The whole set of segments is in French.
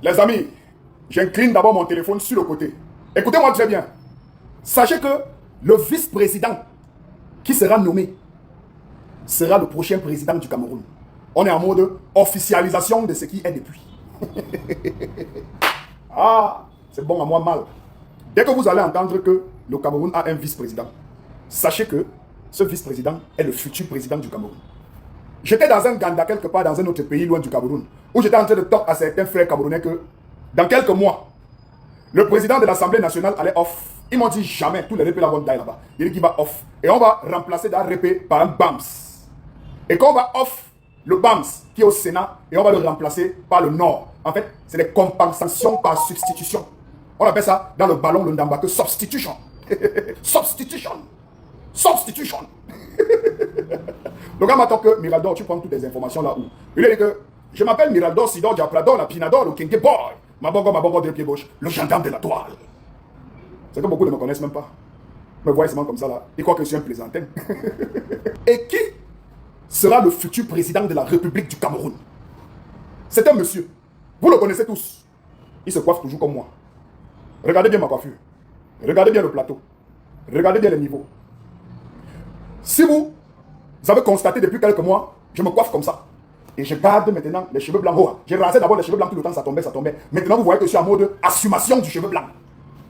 Les amis, j'incline d'abord mon téléphone sur le côté. Écoutez-moi très bien. Sachez que le vice-président qui sera nommé sera le prochain président du Cameroun. On est en mode officialisation de ce qui est depuis. Ah, c'est bon à moi mal. Dès que vous allez entendre que le Cameroun a un vice-président, sachez que ce vice-président est le futur président du Cameroun. J'étais dans un Ganda quelque part dans un autre pays loin du Cameroun, où j'étais en train de talk à certains frères camerounais que dans quelques mois, le président de l'Assemblée nationale allait off. Ils m'ont dit jamais, tous les répés vont die là-bas. Il dit qu'il va off. Et on va remplacer d'un répé par un BAMS. Et quand on va off le BAMS qui est au Sénat, et on va le remplacer par le Nord. En fait, c'est des compensations par substitution. On appelle ça dans le ballon, le Ndamba, que substitution. Substitution. Substitution. Le gars m'attend que Miraldor, tu prends toutes les informations là où. Il a dit que je m'appelle Miraldor, Sidor, Diaplador, la Pinador, le King Boy. Mabongo de pied gauche, le gendarme de la toile. C'est que beaucoup ne me connaissent même pas. Me voient seulement comme ça là. Ils croient que je suis un plaisantin. Et qui sera le futur président de la République du Cameroun? C'est un monsieur. Vous le connaissez tous. Il se coiffe toujours comme moi. Regardez bien ma coiffure. Regardez bien le plateau. Regardez bien les niveaux. Si vous avez constaté depuis quelques mois, je me coiffe comme ça. Et je garde maintenant les cheveux blancs. Oh, j'ai rasé d'abord les cheveux blancs tout le temps, ça tombait, ça tombait. Maintenant, vous voyez que je suis en mode assumation du cheveu blanc.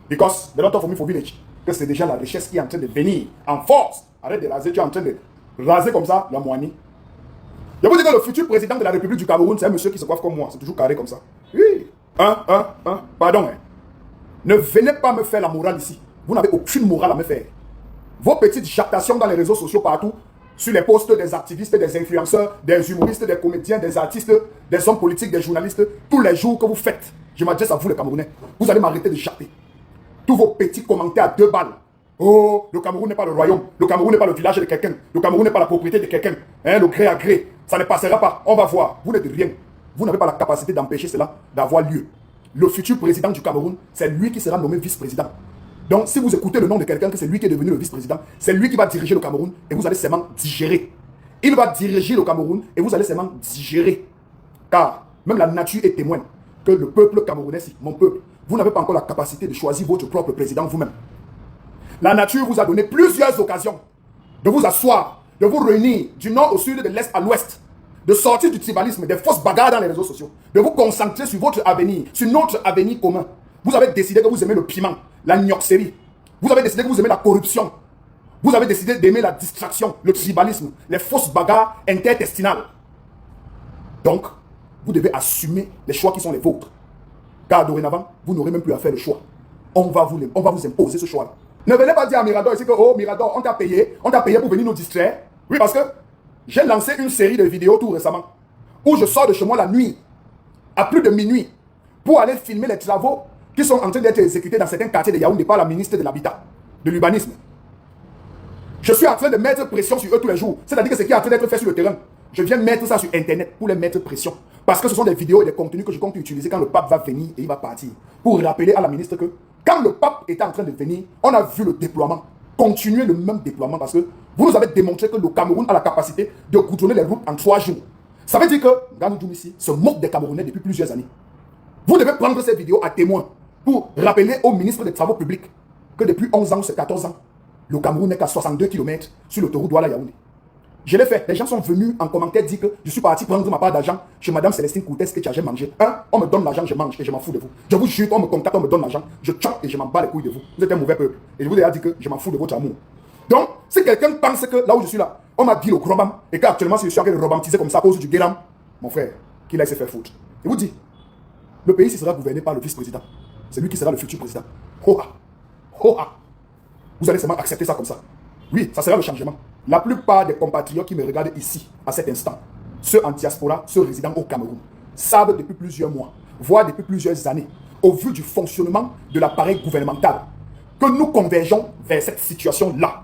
Because the lot of me for village. Que c'est déjà la richesse qui est en train de venir en force. Arrête de raser, tu es en train de raser comme ça la moignée. Je vous dis que le futur président de la République du Cameroun, c'est un monsieur qui se coiffe comme moi. C'est toujours carré comme ça. Oui. Pardon. Hein. Ne venez pas me faire la morale ici. Vous n'avez aucune morale à me faire. Vos petites jactations dans les réseaux sociaux partout, sur les postes des activistes, des influenceurs, des humoristes, des comédiens, des artistes, des hommes politiques, des journalistes, tous les jours que vous faites, je m'adresse à vous les Camerounais, vous allez m'arrêter de jacter. Tous vos petits commentaires à 2 balles. Oh, le Cameroun n'est pas le royaume, le Cameroun n'est pas le village de quelqu'un, le Cameroun n'est pas la propriété de quelqu'un, hein, le gré à gré, ça ne passera pas, on va voir, vous n'êtes rien. Vous n'avez pas la capacité d'empêcher cela d'avoir lieu. Le futur président du Cameroun, c'est lui qui sera nommé vice-président. Donc, si vous écoutez le nom de quelqu'un, que c'est lui qui est devenu le vice-président, c'est lui qui va diriger le Cameroun et vous allez seulement digérer. Il va diriger le Cameroun et vous allez seulement digérer. Car même la nature est témoin que le peuple camerounais, mon peuple, vous n'avez pas encore la capacité de choisir votre propre président vous-même. La nature vous a donné plusieurs occasions de vous asseoir, de vous réunir du nord au sud, de l'est à l'ouest, de sortir du tribalisme, des fausses bagarres dans les réseaux sociaux, de vous concentrer sur votre avenir, sur notre avenir commun. Vous avez décidé que vous aimez le piment, la gnoxerie. Vous avez décidé que vous aimez la corruption. Vous avez décidé d'aimer la distraction, le tribalisme, les fausses bagarres intertestinales. Donc, vous devez assumer les choix qui sont les vôtres. Car dorénavant, vous n'aurez même plus à faire le choix. On va vous imposer ce choix-là. Ne venez pas dire à Mirador ici que, oh Mirador, on t'a payé pour venir nous distraire. Oui, parce que j'ai lancé une série de vidéos tout récemment, où je sors de chez moi la nuit, à plus de minuit, pour aller filmer les travaux qui sont en train d'être exécutés dans certains quartiers de Yaoundé par la ministre de l'Habitat, de l'Urbanisme. Je suis en train de mettre pression sur eux tous les jours. C'est-à-dire que ce qui est en train d'être fait sur le terrain, je viens mettre ça sur Internet pour les mettre pression. Parce que ce sont des vidéos et des contenus que je compte utiliser quand le pape va venir et il va partir. Pour rappeler à la ministre que quand le pape était en train de venir, on a vu le déploiement. Continuez le même déploiement parce que vous nous avez démontré que le Cameroun a la capacité de goudronner les routes en 3 jours. Ça veut dire que Ganou Djoumissi se moque des Camerounais depuis plusieurs années. Vous devez prendre ces vidéos à témoin pour rappeler au ministre des Travaux publics que depuis 11 ans ou 14 ans, le Cameroun n'est qu'à 62 km sur l'autoroute Douala-Yaoundé. Je l'ai fait. Les gens sont venus en commentaire dire que je suis parti prendre ma part d'argent chez Madame Célestine Coutès que tu as mangé. On me donne l'argent, je mange et je m'en fous de vous. Je vous jure, on me contacte, on me donne l'argent, je chope et je m'en bats les couilles de vous. Vous êtes un mauvais peuple. Et je vous ai dit que je m'en fous de votre amour. Donc, si quelqu'un pense que là où je suis là, on m'a dit le Grobam et qu'actuellement si je suis en train de romantiser comme ça à cause du Guélam, mon frère, qu'il aille se faire foutre. Je vous dis, le pays sera gouverné par le vice-président. C'est lui qui sera le futur président. Hoa! Hoa! Vous allez seulement accepter ça comme ça. Oui, ça sera le changement. La plupart des compatriotes qui me regardent ici, à cet instant, ceux en diaspora, ceux résidant au Cameroun, savent depuis plusieurs mois, voire depuis plusieurs années, au vu du fonctionnement de l'appareil gouvernemental, que nous convergeons vers cette situation-là.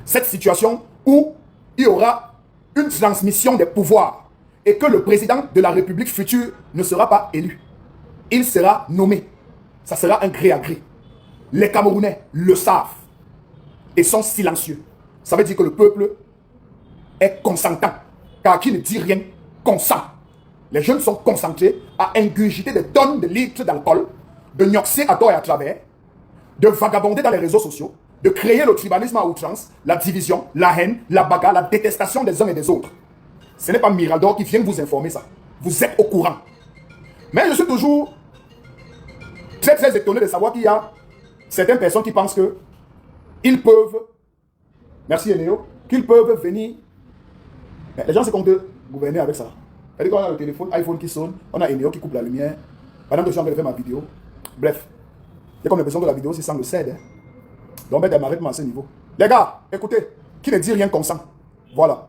Cette situation où il y aura une transmission des pouvoirs et que le président de la République future ne sera pas élu. Il sera nommé. Ça sera un gré à gré. Les Camerounais le savent et sont silencieux. Ça veut dire que le peuple est consentant. Car qui ne dit rien consent. Les jeunes sont concentrés à ingurgiter des tonnes de litres d'alcool, de gnoxer à tort et à travers, de vagabonder dans les réseaux sociaux, de créer le tribalisme à outrance, la division, la haine, la bagarre, la détestation des uns et des autres. Ce n'est pas Mirador qui vient vous informer ça. Vous êtes au courant. Mais je suis toujours très étonné de savoir qu'il y a certaines personnes qui pensent que ils peuvent, merci Eneo, qu'ils peuvent venir. Mais les gens se comptent gouverner avec ça. C'est-à-dire qu'on a le téléphone, iPhone qui sonne, on a Eneo qui coupe la lumière, pendant que je suis en train de faire ma vidéo. Bref, j'ai comme l'impression que la vidéo, c'est sans le cède. Hein. Donc, m'arrête-moi à ce niveau. Les gars, écoutez, qui ne dit rien consent. Voilà.